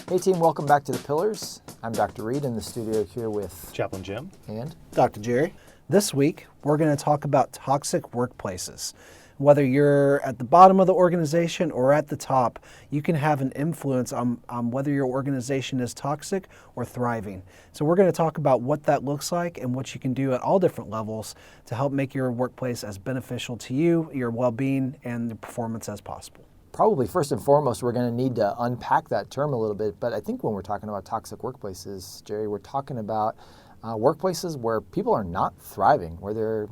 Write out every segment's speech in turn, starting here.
Hey team, welcome back to The Pillars. I'm Dr. Reed in the studio here with Chaplain Jim. and Dr. Jerry. This week, we're going to talk about toxic workplaces. Whether you're at the bottom of the organization or at the top, you can have an influence on whether your organization is toxic or thriving. So we're going to talk about what that looks like and what you can do at all different levels to help make your workplace as beneficial to you, your well-being, and the performance as possible. probably first and foremost, we're going to need to unpack that term a little bit. But I think when we're talking about toxic workplaces, Jerry, we're talking about workplaces where people are not thriving, where they're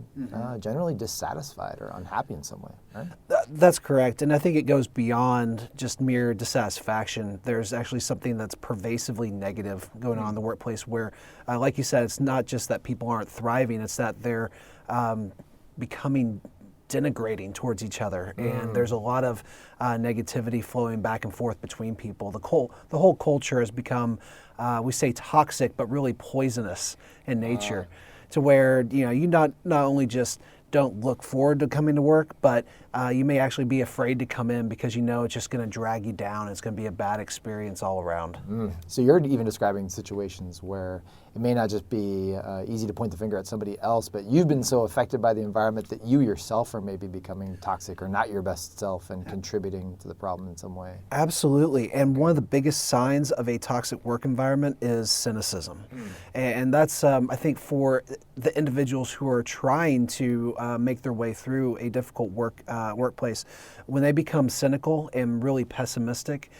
generally dissatisfied or unhappy in some way, right? That's correct. And I think it goes beyond just mere dissatisfaction. There's actually something that's pervasively negative going on in the workplace where, like you said, it's not just that people aren't thriving, it's that they're becoming denigrating towards each other. And there's a lot of negativity flowing back and forth between people. The whole culture has become, we say toxic, but really poisonous in nature, to where you not only just don't look forward to coming to work, but you may actually be afraid to come in because it's just going to drag you down. It's going to be a bad experience all around. So you're even describing situations where it may not just be easy to point the finger at somebody else, but you've been so affected by the environment that you yourself are maybe becoming toxic or not your best self and contributing to the problem in some way. Absolutely. And one of the biggest signs of a toxic work environment is cynicism. And that's, I think, for the individuals who are trying to make their way through a difficult workplace, when they become cynical and really pessimistic,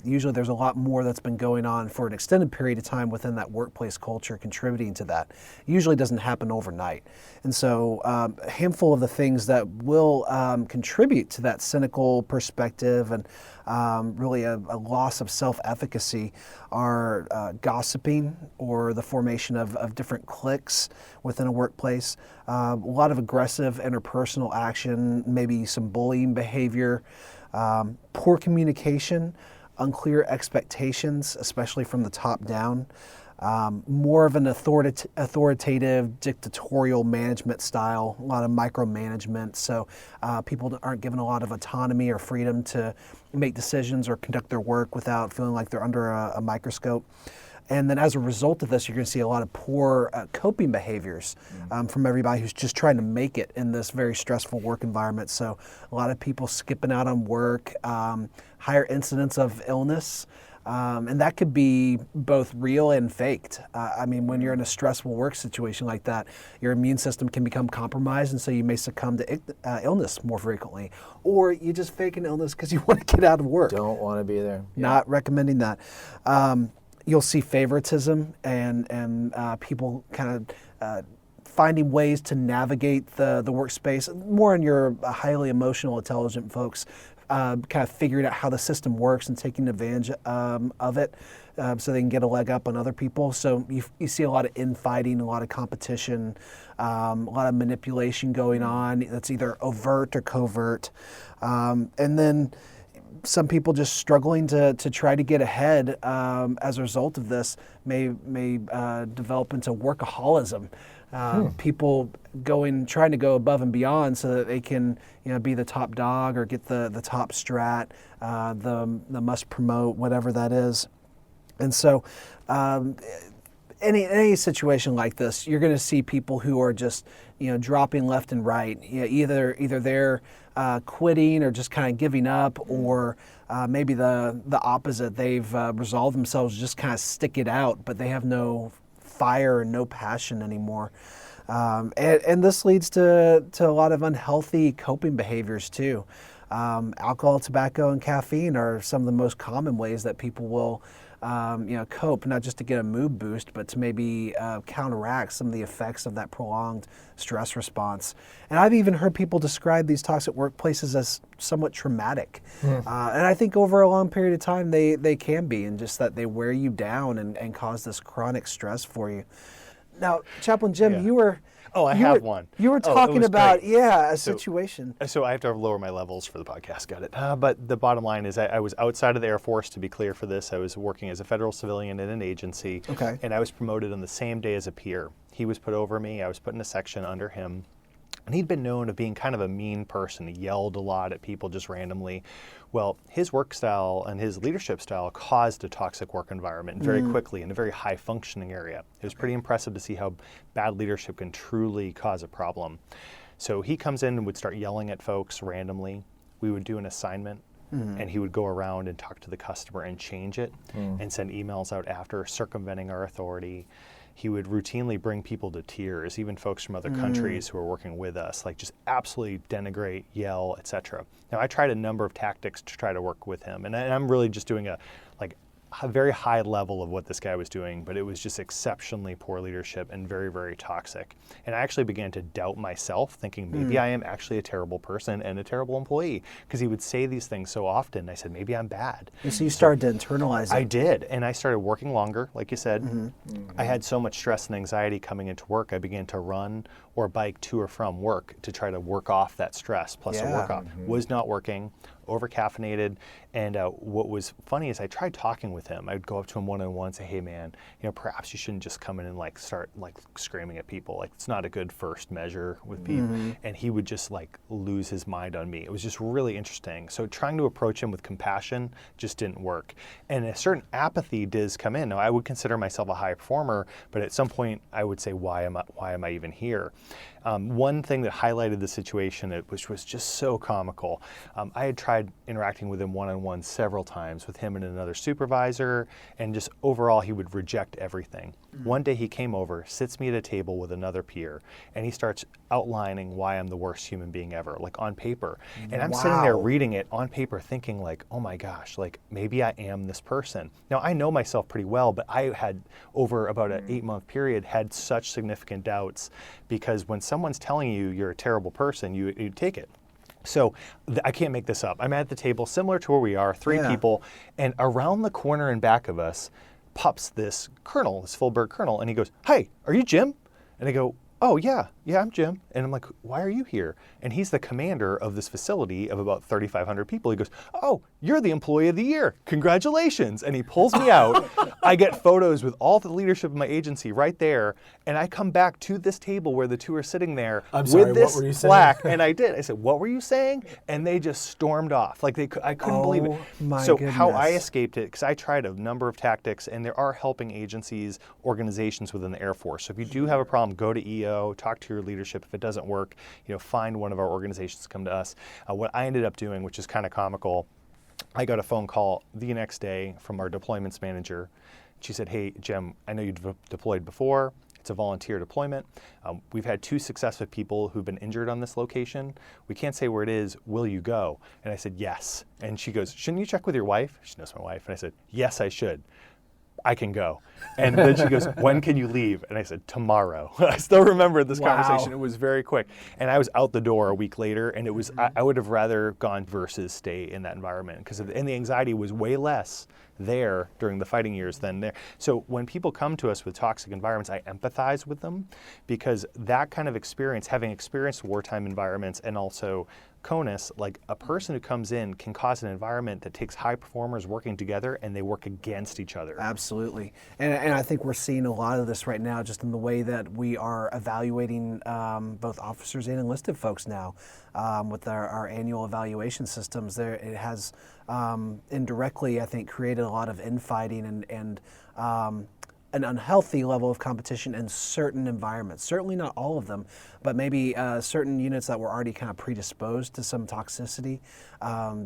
usually there's a lot more that's been going on for an extended period of time within that workplace culture contributing to that. Usually doesn't happen overnight. And so a handful of the things that will contribute to that cynical perspective and really a loss of self-efficacy are gossiping or the formation of different cliques within a workplace, a lot of aggressive interpersonal action, maybe some bullying behavior, poor communication, unclear expectations, especially from the top down, more of an authoritative, dictatorial management style, a lot of micromanagement. So people aren't given a lot of autonomy or freedom to make decisions or conduct their work without feeling like they're under a microscope. And then as a result of this, you're going to see a lot of poor coping behaviors from everybody who's just trying to make it in this very stressful work environment. So a lot of people skipping out on work, higher incidence of illness, and that could be both real and faked. When you're in a stressful work situation like that, your immune system can become compromised, and so you may succumb to illness more frequently. Or you just fake an illness because you want to get out of work. Don't want to be there. Not recommending that. You'll see favoritism and people kind of finding ways to navigate the workspace. More on your highly emotional, intelligent folks, kind of figuring out how the system works and taking advantage of it so they can get a leg up on other people. So you see a lot of infighting, a lot of competition, a lot of manipulation going on that's either overt or covert. And then some people just struggling to try to get ahead as a result of this may develop into workaholism. People trying to go above and beyond so that they can be the top dog or get the top strat, the must promote, whatever that is. And so any situation like this, you're going to see people who are just dropping left and right. Either they're quitting or just kind of giving up, or maybe the opposite. They've resolved themselves to just kind of stick it out, but they have no fire and no passion anymore. And this leads to a lot of unhealthy coping behaviors too. Alcohol, tobacco, and caffeine are some of the most common ways that people will cope, not just to get a mood boost, but to maybe counteract some of the effects of that prolonged stress response. And I've even heard people describe these toxic workplaces as somewhat traumatic. And I think over a long period of time, they can be, and just that they wear you down and cause this chronic stress for you. Now, Chaplain Jim, you were... Oh, I have one. You were talking about, a situation. So I have to lower my levels for the podcast, got it. But the bottom line is I was outside of the Air Force, to be clear for this. I was working as a federal civilian in an agency, okay, and I was promoted on the same day as a peer. He was put over me, I was put in a section under him, And he'd been known of being kind of a mean person. He yelled a lot at people just randomly. Well, his work style and his leadership style caused a toxic work environment very quickly in a very high functioning area. It was pretty impressive to see how bad leadership can truly cause a problem. So he comes in and would start yelling at folks randomly. We would do an assignment and he would go around and talk to the customer and change it and send emails out after, circumventing our authority. He would routinely bring people to tears, even folks from other countries who are working with us, like just absolutely denigrate, yell, etc. Now, I tried a number of tactics to try to work with him, and I'm really just doing a very high level of what this guy was doing, but it was just exceptionally poor leadership and very, very toxic. And I actually began to doubt myself, thinking maybe I am actually a terrible person and a terrible employee, because he would say these things so often. I said, maybe I'm bad. And so you started to internalize it. I did, and I started working longer, like you said. I had so much stress and anxiety coming into work, I began to run or bike to or from work to try to work off that stress, plus a work off. Was not working, over-caffeinated, and what was funny is I tried talking with him. I'd go up to him one-on-one and say, hey man, perhaps you shouldn't just come in and start screaming at people. It's not a good first measure with people. And he would just lose his mind on me. It was just really interesting. So trying to approach him with compassion just didn't work. And a certain apathy does come in. Now, I would consider myself a high performer, but at some point I would say, why am I even here? One thing that highlighted the situation, which was just so comical, I had tried interacting with him one-on-one several times, with him and another supervisor, and just overall he would reject everything. One day he came over, sits me at a table with another peer, and he starts outlining why I'm the worst human being ever, on paper. And I'm sitting there reading it on paper thinking oh my gosh, maybe I am this person. Now, I know myself pretty well, but I had, over about an 8-month period, had such significant doubts, because when someone's telling you you're a terrible person, you take it. So I can't make this up. I'm at the table, similar to where we are, 3 people, and around the corner in back of us pops this colonel, this full-bird colonel, and he goes, "Hey, are you Jim?" And I go, "Oh, yeah, I'm Jim." And I'm like, "Why are you here?" And he's the commander of this facility of about 3,500 people. He goes, "Oh, you're the employee of the year. Congratulations." And he pulls me out. I get photos with all the leadership of my agency right there. And I come back to this table where the 2 are sitting there with this plaque. And I did. I said, "What were you saying?" And they just stormed off. I couldn't believe it. So how I escaped it, because I tried a number of tactics, and there are helping agencies, organizations within the Air Force. So if you do have a problem, go to EO, talk to your leadership. If it doesn't work, find one of our organizations to come to us. What I ended up doing, which is kind of comical, I got a phone call the next day from our deployments manager. She said, "Hey, Jim, I know you've deployed before. It's a volunteer deployment. We've had 2 successive people who've been injured on this location. We can't say where it is. Will you go?" And I said, "Yes." And she goes, "Shouldn't you check with your wife?" She knows my wife. And I said, "Yes, I should. I can go." And then she goes, "When can you leave?" And I said, "Tomorrow." I still remember this conversation. It was very quick. And I was out the door a week later, and it was I would have rather gone versus stay in that environment, and the anxiety was way less there during the fighting years than there. So when people come to us with toxic environments, I empathize with them, because that kind of experience, having experienced wartime environments and also CONUS, a person who comes in can cause an environment that takes high performers working together and they work against each other. Absolutely. And I think we're seeing a lot of this right now, just in the way that we are evaluating both officers and enlisted folks now with our annual evaluation systems. It has indirectly, I think, created a lot of infighting and an unhealthy level of competition in certain environments. Certainly not all of them, but maybe certain units that were already kind of predisposed to some toxicity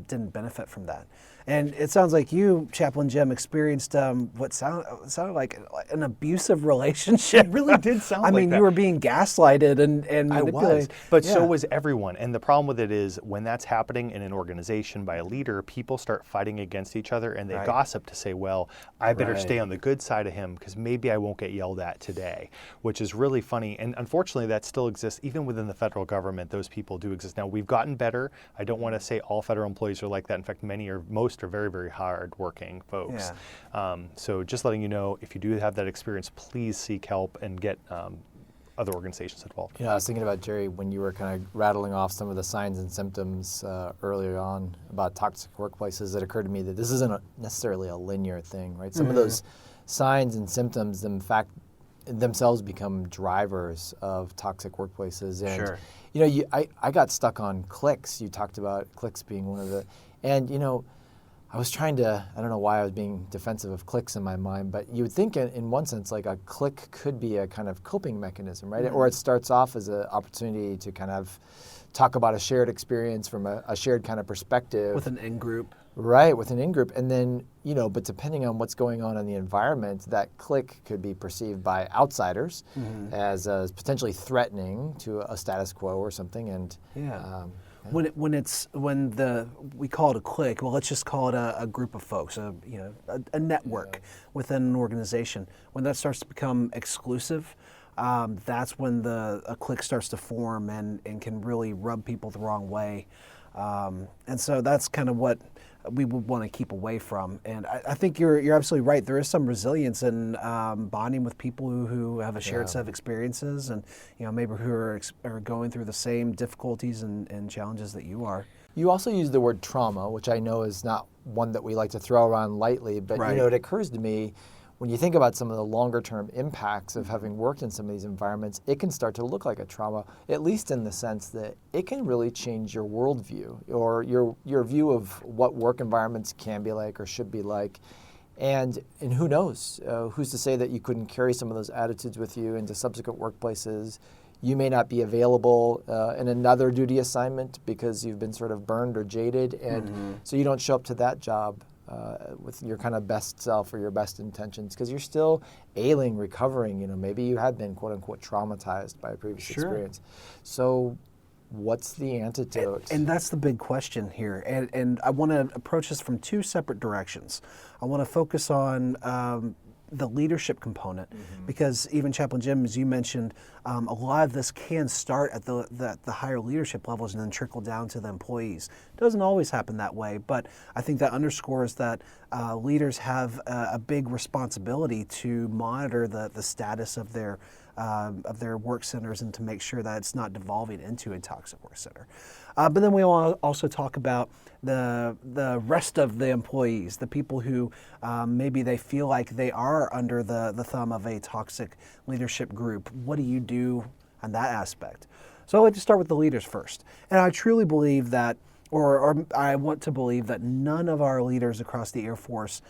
didn't benefit from that. And it sounds like you, Chaplain Jim, experienced what sounded like an abusive relationship. It really did sound like that. I mean, you were being gaslighted and manipulated. I was, but so was everyone. And the problem with it is, when that's happening in an organization by a leader, people start fighting against each other, and they gossip to say, well, I better stay on the good side of him, because maybe I won't get yelled at today, which is really funny. And unfortunately, that still exists even within the federal government. Those people do exist. Now, we've gotten better. I don't want to say all federal employees are like that. In fact, most are very, very hard-working folks. So just letting you know, if you do have that experience, please seek help and get other organizations involved. I was thinking about, Jerry, when you were kind of rattling off some of the signs and symptoms earlier on about toxic workplaces, it occurred to me that this isn't necessarily a linear thing, right? Some of those signs and symptoms, in fact, themselves become drivers of toxic workplaces. And Sure. I got stuck on clicks. You talked about clicks being one of the, and I was trying to, I don't know why I was being defensive of clicks in my mind, but you would think in one sense like a click could be a kind of coping mechanism, right? Or it starts off as an opportunity to kind of talk about a shared experience from a shared kind of perspective. With an in-group. Right, with an in-group. And then, but depending on what's going on in the environment, that click could be perceived by outsiders as potentially threatening to a status quo or something. And When we call it a clique, well, let's just call it a group of folks, a network within an organization. When that starts to become exclusive, that's when a clique starts to form and can really rub people the wrong way. And so that's kind of what we would want to keep away from. And I think you're absolutely right. There is some resilience in bonding with people who have a shared set of experiences, and maybe who are going through the same difficulties and challenges that you are. You also use the word trauma, which I know is not one that we like to throw around lightly, but it occurs to me, when you think about some of the longer term impacts of having worked in some of these environments, it can start to look like a trauma, at least in the sense that it can really change your worldview or your view of what work environments can be like or should be like. And who knows? Who's to say that you couldn't carry some of those attitudes with you into subsequent workplaces? You may not be available in another duty assignment because you've been sort of burned or jaded, and so you don't show up to that job with your kind of best self or your best intentions because you're still ailing, recovering. Maybe you had been quote unquote traumatized by a previous experience. So what's the antidote? And that's the big question here. And I want to approach this from two separate directions. I want to focus on the leadership component, because even Chaplain Jim, as you mentioned, a lot of this can start at the higher leadership levels and then trickle down to the employees. It doesn't always happen that way, but I think that underscores that leaders have a big responsibility to monitor the status of their work centers and to make sure that it's not devolving into a toxic work center. But then we also talk about the rest of the employees, the people who maybe they feel like they are under the thumb of a toxic leadership group. What do you do on that aspect? So I'd like to start with the leaders first. And I truly believe that, or I want to believe that none of our leaders across the Air Force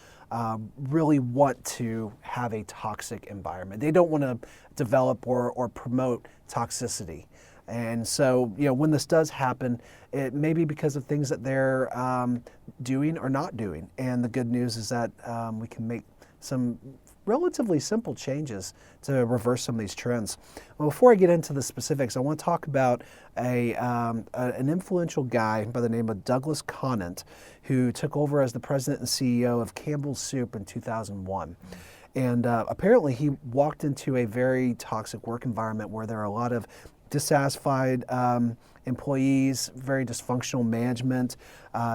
really want to have a toxic environment. They don't want to develop or promote toxicity. And so, when this does happen, it may be because of things that they're doing or not doing. And the good news is that we can make some relatively simple changes to reverse some of these trends. Well, before I get into the specifics, I want to talk about an influential guy by the name of Douglas Conant, who took over as the president and CEO of Campbell's Soup in 2001. And apparently he walked into a very toxic work environment where there are a lot of dissatisfied employees, very dysfunctional management,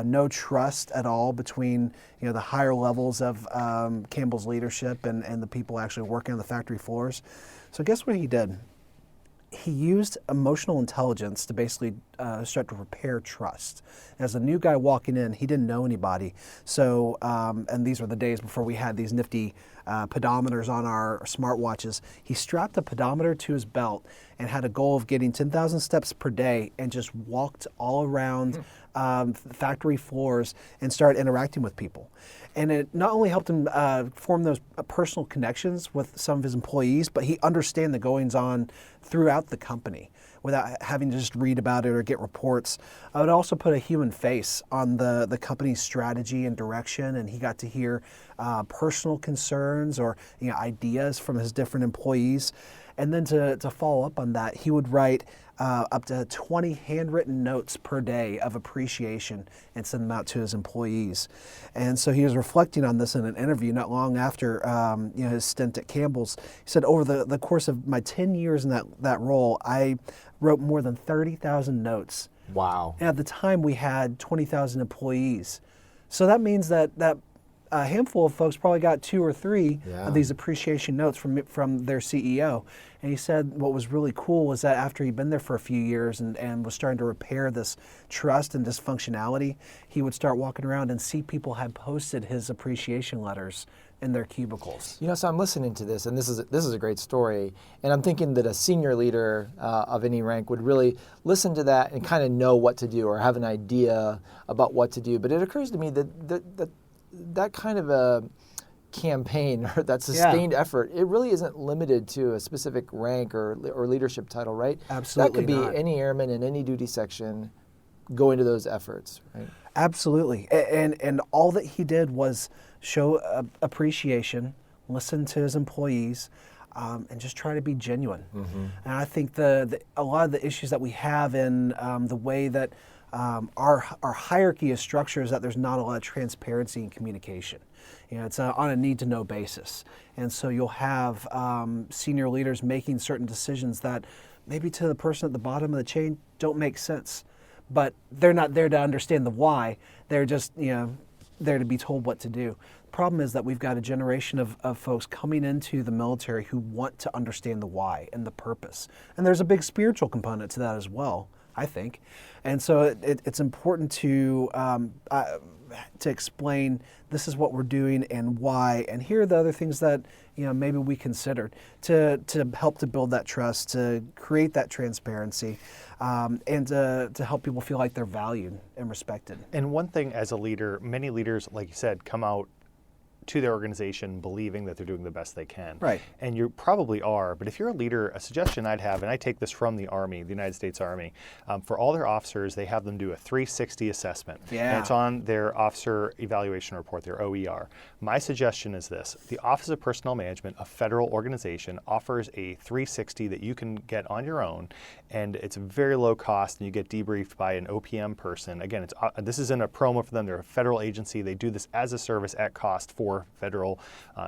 no trust at all between the higher levels of Campbell's leadership and the people actually working on the factory floors. So guess what he did? He used emotional intelligence to basically start to repair trust. As a new guy walking in, he didn't know anybody. So, and these were the days before we had these nifty pedometers on our smartwatches. He strapped a pedometer to his belt and had a goal of getting 10,000 steps per day and just walked all around factory floors and started interacting with people. And it not only helped him form those personal connections with some of his employees, but he understand the goings-on throughout the company without having to just read about it or get reports. It would also put a human face on the company's strategy and direction, and he got to hear personal concerns or ideas from his different employees. And then to follow up on that, he would write up to 20 handwritten notes per day of appreciation and send them out to his employees. And so he was reflecting on this in an interview not long after his stint at Campbell's. He said, over the course of my 10 years in that role, I wrote more than 30,000 notes. Wow. And at the time we had 20,000 employees. So that means that a handful of folks probably got 2 or 3 Yeah. of these appreciation notes from their CEO. And he said what was really cool was that after he'd been there for a few years and was starting to repair this trust and dysfunctionality, he would start walking around and see people had posted his appreciation letters in their cubicles. You know, so I'm listening to this, and this is a great story, and I'm thinking that a senior leader of any rank would really listen to that and kind of know what to do or have an idea about what to do. But it occurs to me that kind of a campaign or that sustained effort, it really isn't limited to a specific rank or leadership title, right? Absolutely That could be not. any airman in any duty section going to those efforts, right? Absolutely. And all that he did was show appreciation, listen to his employees, and just try to be genuine. And I think a lot of the issues that we have in the way that our hierarchy is structured is that there's not a lot of transparency and communication. You know, it's on a need-to-know basis. And so you'll have senior leaders making certain decisions that maybe to the person at the bottom of the chain don't make sense. But they're not there to understand the why. They're just, there to be told what to do. The problem is that we've got a generation of folks coming into the military who want to understand the why and the purpose. And there's a big spiritual component to that as well, I think. And so it's important to explain this is what we're doing and why, and here are the other things that maybe we considered to help to build that trust, to create that transparency, and to help people feel like they're valued and respected. And one thing as a leader, many leaders, like you said, come out to their organization believing that they're doing the best they can. Right. And you probably are, but if you're a leader, a suggestion I'd have, and I take this from the Army, the United States Army, for all their officers, they have them do a 360 assessment. Yeah. And it's on their officer evaluation report, their OER. My suggestion is this: the Office of Personnel Management, a federal organization, offers a 360 that you can get on your own, and it's very low cost, and you get debriefed by an OPM person. Again, this isn't a promo for them. They're a federal agency. They do this as a service at cost for federal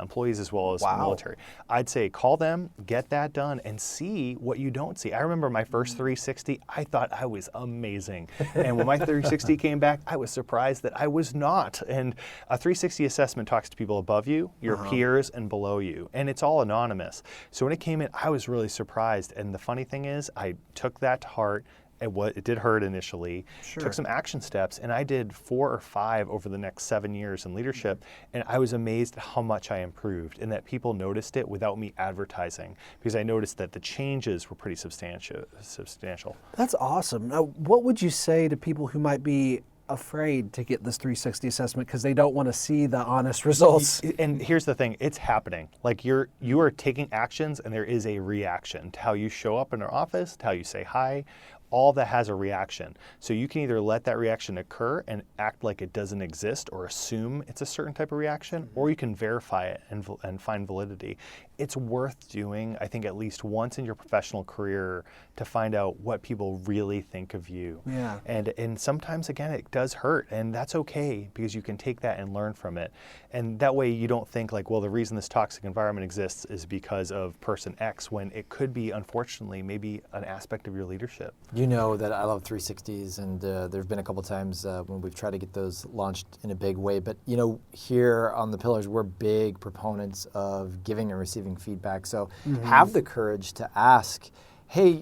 employees as well as military. I'd say call them, get that done, and see what you don't see. I remember my first 360, I thought I was amazing. And when my 360 came back, I was surprised that I was not. And a 360 assessment talks to people above you, your peers, and below you. And it's all anonymous. So when it came in, I was really surprised. And the funny thing is, I took that to heart. It did hurt initially, took some action steps, and I did 4 or 5 over the next 7 years in leadership, and I was amazed at how much I improved and that people noticed it without me advertising, because I noticed that the changes were pretty substantial. That's awesome. Now, what would you say to people who might be afraid to get this 360 assessment because they don't want to see the honest results? And here's the thing, it's happening. Like you are taking actions, and there is a reaction to how you show up in our office, to how you say hi. All that has a reaction. So you can either let that reaction occur and act like it doesn't exist or assume it's a certain type of reaction, or you can verify it and find validity. It's worth doing, I think, at least once in your professional career to find out what people really think of you. Yeah. And sometimes, again, it does hurt, and that's okay, because you can take that and learn from it. And that way you don't think like, well, the reason this toxic environment exists is because of person X, when it could be, unfortunately, maybe an aspect of your leadership. You know that I love 360s, and there have been a couple times when we've tried to get those launched in a big way. But here on the Pillars, we're big proponents of giving and receiving feedback. So have the courage to ask, hey,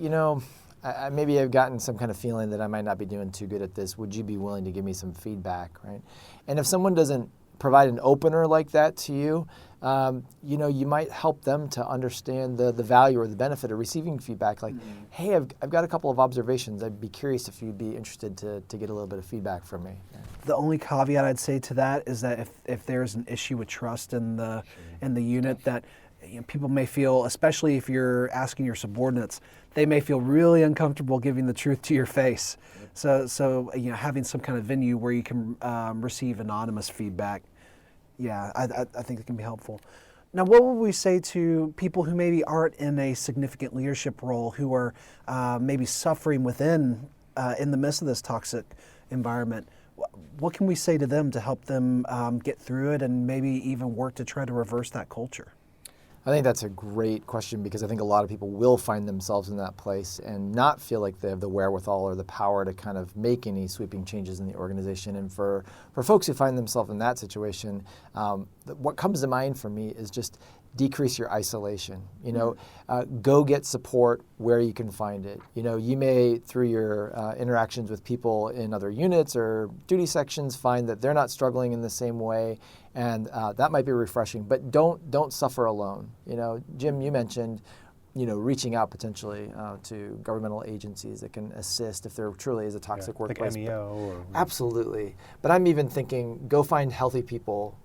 maybe I've gotten some kind of feeling that I might not be doing too good at this. Would you be willing to give me some feedback, right? And if someone doesn't provide an opener like that to you, you might help them to understand the value or the benefit of receiving feedback. Like, hey, I've got a couple of observations. I'd be curious if you'd be interested to get a little bit of feedback from me. The only caveat I'd say to that is that if there's an issue with trust in the unit, that people may feel, especially if you're asking your subordinates, they may feel really uncomfortable giving the truth to your face. So having some kind of venue where you can receive anonymous feedback, I think it can be helpful. Now, what would we say to people who maybe aren't in a significant leadership role, who are maybe suffering within, in the midst of this toxic environment? What can we say to them to help them get through it and maybe even work to try to reverse that culture? I think that's a great question, because I think a lot of people will find themselves in that place and not feel like they have the wherewithal or the power to kind of make any sweeping changes in the organization. And for folks who find themselves in that situation, what comes to mind for me is just decrease your isolation. Go get support where you can find it. You may, through your interactions with people in other units or duty sections, find that they're not struggling in the same way, and that might be refreshing. But don't suffer alone. Jim, you mentioned reaching out potentially to governmental agencies that can assist if there truly is a toxic workplace. Like MEO or... Absolutely. But I'm even thinking, go find healthy people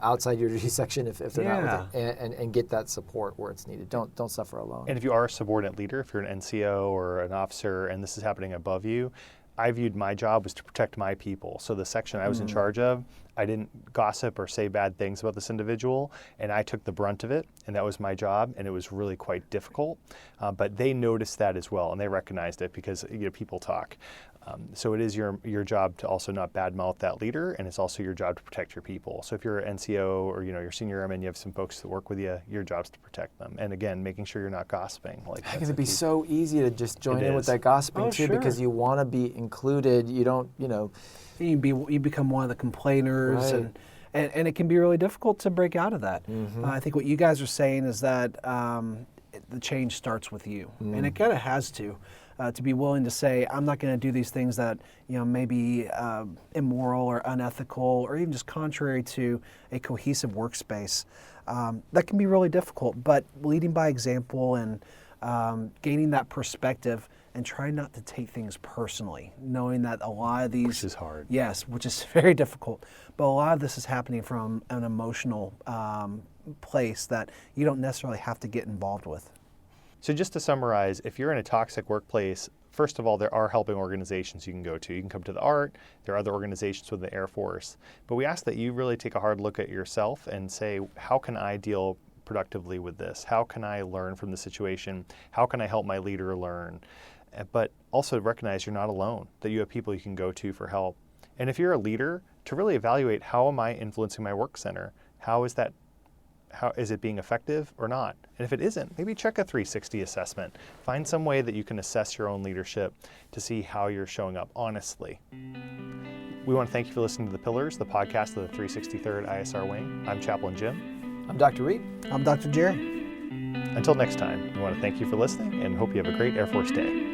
outside your duty section if they're not with it, and get that support where it's needed. Don't suffer alone. And if you are a subordinate leader, if you're an NCO or an officer and this is happening above you, I viewed my job was to protect my people. So the section I was in charge of, I didn't gossip or say bad things about this individual, and I took the brunt of it, and that was my job, and it was really quite difficult. But they noticed that as well, and they recognized it because people talk. So it is your job to also not badmouth that leader, and it's also your job to protect your people. So if you're an NCO or your senior airman, you have some folks that work with you, your job's to protect them. And again, making sure you're not gossiping. I think it'd be so easy to just join in with that gossiping too, because you want to be included. You don't, You become one of the complainers, right. and it can be really difficult to break out of that. I think what you guys are saying is that the change starts with you, and it kind of has to be willing to say, I'm not going to do these things that may be immoral or unethical or even just contrary to a cohesive workspace. That can be really difficult, but leading by example and gaining that perspective and trying not to take things personally, knowing that a lot of these... Which is hard. Yes, which is very difficult. But a lot of this is happening from an emotional place that you don't necessarily have to get involved with. So just to summarize, if you're in a toxic workplace, first of all, there are helping organizations you can go to. You can come to the ART, there are other organizations with the Air Force. But we ask that you really take a hard look at yourself and say, how can I deal productively with this? How can I learn from the situation? How can I help my leader learn? But also recognize you're not alone, that you have people you can go to for help. And if you're a leader, to really evaluate, how am I influencing my work center? How is it being effective or not? And if it isn't, maybe check a 360 assessment. Find some way that you can assess your own leadership to see how you're showing up honestly. We want to thank you for listening to The Pillars, the podcast of the 363rd ISR Wing. I'm Chaplain Jim. I'm Dr. Reed. I'm Dr. Jerry. Until next time, we want to thank you for listening and hope you have a great Air Force Day.